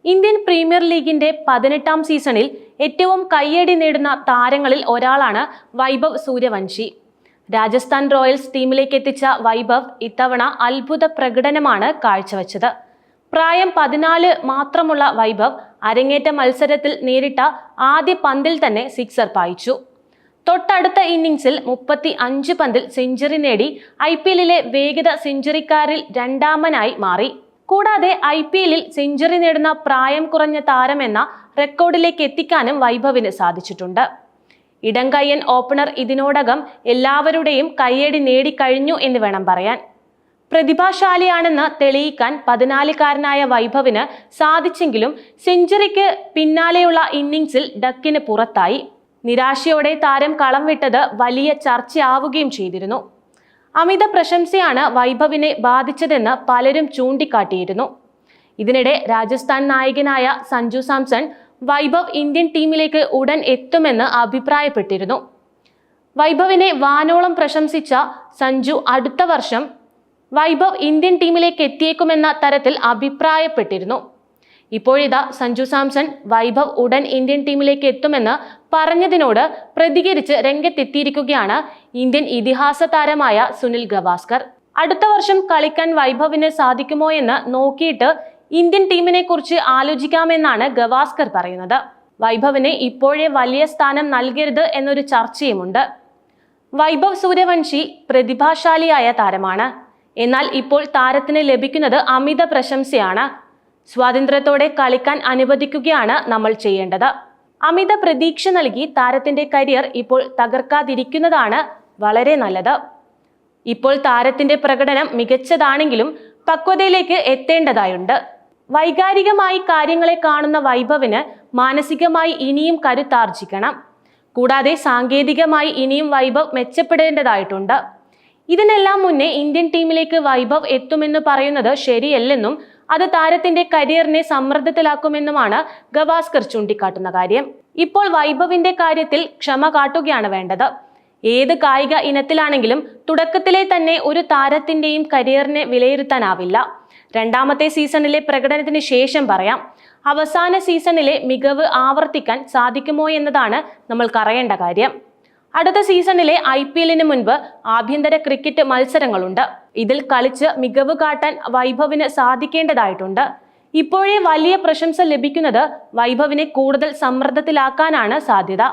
Indian premier ലീഗിന്റെ 18ാം സീസണിൽ ഏറ്റവും കയ്യടി നേടുന്ന താരങ്ങളിൽ ഒരാളാണ് വൈഭവ് സൂര്യവംശി. രാജസ്ഥാൻ റോയൽസ് ടീമിലേക്ക് എത്തിച്ച വൈഭവ് ഇത്തവണ അത്ഭുത പ്രകടനമാണ് കാഴ്ചവെച്ചത്. പ്രായം 14 മാത്രമുള്ള വൈഭവ് അരങ്ങേറ്റ മത്സരത്തിൽ നേരിട്ട ആദ്യ പന്തിൽ തന്നെ സിക്സർ പായിച്ചു. തൊട്ടടുത്ത ഇന്നിംഗ്സിൽ 35 പന്തിൽ സെഞ്ചുറി നേടി IPL-ലെ വേഗത സെഞ്ചുറിക്കാരിൽ രണ്ടാമനായി മാറി. കൂടാതെ IPL-ൽ സെഞ്ചുറി നേടുന്ന പ്രായം കുറഞ്ഞ താരമെന്ന റെക്കോർഡിലേക്ക് എത്തിക്കാനും വൈഭവിന് സാധിച്ചിട്ടുണ്ട്. ഇടംകയ്യൻ ഓപ്പണർ ഇതിനോടകം എല്ലാവരുടെയും കയ്യടി നേടിക്കഴിഞ്ഞു എന്ന് വേണം പറയാൻ. പ്രതിഭാശാലിയാണെന്ന് തെളിയിക്കാൻ 14-കാരനായ വൈഭവിന് സാധിച്ചെങ്കിലും സെഞ്ചുറിക്ക് പിന്നാലെയുള്ള ഇന്നിംഗ്സിൽ ഡക്കിന് പുറത്തായി. നിരാശയോടെ താരം കളം വിട്ടത് വലിയ ചർച്ചയാവുകയും ചെയ്തിരുന്നു. അമിത പ്രശംസയാണ് വൈഭവിനെ ബാധിച്ചതെന്ന് പലരും ചൂണ്ടിക്കാട്ടിയിരുന്നു. ഇതിനിടെ രാജസ്ഥാൻ നായകനായ സഞ്ജു സാംസൺ വൈഭവ് ഇന്ത്യൻ ടീമിലേക്ക് ഉടൻ എത്തുമെന്ന് അഭിപ്രായപ്പെട്ടിരുന്നു. വൈഭവിനെ വാനോളം പ്രശംസിച്ച സഞ്ജു അടുത്ത വർഷം വൈഭവ് ഇന്ത്യൻ ടീമിലേക്ക് എത്തിയേക്കുമെന്ന തരത്തിൽ അഭിപ്രായപ്പെട്ടിരുന്നു. ഇപ്പോഴിതാ സഞ്ജു സാംസൺ വൈഭവ് ഉടൻ ഇന്ത്യൻ ടീമിലേക്ക് എത്തുമെന്ന് പറഞ്ഞതിനോട് പ്രതികരിച്ച് രംഗത്തെത്തിയിരിക്കുകയാണ് ഇന്ത്യൻ ഇതിഹാസ താരമായ സുനിൽ ഗവാസ്കർ. അടുത്ത വർഷം കളിക്കാൻ വൈഭവിന് സാധിക്കുമോ എന്ന് നോക്കിയിട്ട് ഇന്ത്യൻ ടീമിനെ കുറിച്ച് ആലോചിക്കാമെന്നാണ് ഗവാസ്കർ പറയുന്നത്. വൈഭവിന് ഇപ്പോഴേ വലിയ സ്ഥാനം നൽകരുത് എന്നൊരു ചർച്ചയുമുണ്ട്. വൈഭവ് സൂര്യവംശി പ്രതിഭാശാലിയായ താരമാണ്. എന്നാൽ ഇപ്പോൾ താരത്തിന് ലഭിക്കുന്നത് അമിത പ്രശംസയാണ്. സ്വാതന്ത്ര്യത്തോടെ കളിക്കാൻ അനുവദിക്കുകയാണ് നമ്മൾ ചെയ്യേണ്ടത്. അമിത പ്രതീക്ഷ നൽകി താരത്തിന്റെ കരിയർ ഇപ്പോൾ തകർക്കാതിരിക്കുന്നതാണ് വളരെ നല്ലത്. ഇപ്പോൾ താരത്തിന്റെ പ്രകടനം മികച്ചതാണെങ്കിലും പക്വതയിലേക്ക് എത്തേണ്ടതായുണ്ട്. വൈകാരികമായി കാര്യങ്ങളെ കാണുന്ന വൈഭവിന് മാനസികമായി ഇനിയും കരുത്താർജിക്കണം. കൂടാതെ സാങ്കേതികമായി ഇനിയും വൈഭവ് മെച്ചപ്പെടേണ്ടതായിട്ടുണ്ട്. ഇതിനെല്ലാം മുന്നേ ഇന്ത്യൻ ടീമിലേക്ക് വൈഭവ് എത്തുമെന്ന് പറയുന്നത് ശരിയല്ലെന്നും അത് താരത്തിന്റെ കരിയറിനെ സമ്മർദ്ദത്തിലാക്കുമെന്നുമാണ് ഗവാസ്കർ ചൂണ്ടിക്കാട്ടുന്ന കാര്യം. ഇപ്പോൾ വൈഭവിന്റെ കാര്യത്തിൽ ക്ഷമ കാട്ടുകയാണ് വേണ്ടത്. ഏത് കായിക ഇനത്തിലാണെങ്കിലും തുടക്കത്തിലെ തന്നെ ഒരു താരത്തിന്റെയും കരിയറിനെ വിലയിരുത്താനാവില്ല. രണ്ടാമത്തെ സീസണിലെ പ്രകടനത്തിന് ശേഷം പറയാം. അവസാന സീസണിലെ മികവ് ആവർത്തിക്കാൻ സാധിക്കുമോ എന്നതാണ് നമ്മൾക്ക് അറിയേണ്ട കാര്യം. അടുത്ത സീസണിലെ IPL-ന് മുൻപ് ആഭ്യന്തര ക്രിക്കറ്റ് മത്സരങ്ങളുണ്ട്. ഇതിൽ കളിച്ച് മികവ് കാട്ടാൻ വൈഭവിന് സാധിക്കേണ്ടതായിട്ടുണ്ട്. ഇപ്പോഴേ വലിയ പ്രശംസ ലഭിക്കുന്നത് വൈഭവിനെ കൂടുതൽ സമ്മർദ്ദത്തിലാക്കാനാണ് സാധ്യത.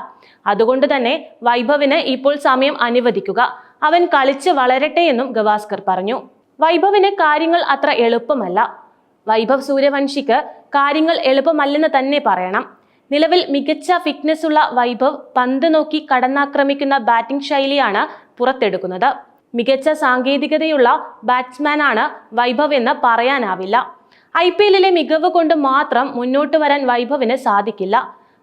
അതുകൊണ്ട് തന്നെ വൈഭവിന് ഇപ്പോൾ സമയം അനുവദിക്കുക. അവൻ കളിച്ച് വളരട്ടെ എന്നും ഗവാസ്കർ പറഞ്ഞു. വൈഭവിന് കാര്യങ്ങൾ അത്ര എളുപ്പമല്ല. വൈഭവ് സൂര്യവംശിക്ക് കാര്യങ്ങൾ എളുപ്പമല്ലെന്ന് തന്നെ പറയണം. നിലവിൽ മികച്ച ഫിറ്റ്നസ് ഉള്ള വൈഭവ് പന്ത് നോക്കി കടന്നാക്രമിക്കുന്ന ബാറ്റിംഗ് ശൈലിയാണ് പുറത്തെടുക്കുന്നത്. മികച്ച സാങ്കേതികതയുള്ള ബാറ്റ്സ്മാനാണ് വൈഭവ് എന്ന് പറയാനാവില്ല. IPL-ലെ മികവ് കൊണ്ട് മാത്രം മുന്നോട്ട് വരാൻ വൈഭവിന് സാധിക്കില്ല.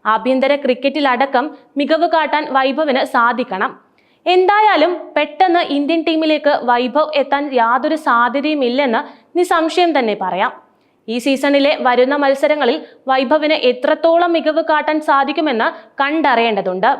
ആഭ്യന്തര ക്രിക്കറ്റിലടക്കം മികവ് കാട്ടാൻ വൈഭവിന് സാധിക്കണം. എന്തായാലും പെട്ടെന്ന് ഇന്ത്യൻ ടീമിലേക്ക് വൈഭവ് എത്താൻ യാതൊരു സാധ്യതയുമില്ലെന്ന് നിസ്സംശയം തന്നെ പറയാം. ഈ സീസണിലെ വരുന്ന മത്സരങ്ങളിൽ വൈഭവിന് എത്രത്തോളം മികവ് കാട്ടാൻ സാധിക്കുമെന്ന് കണ്ടറിയേണ്ടതുണ്ട്.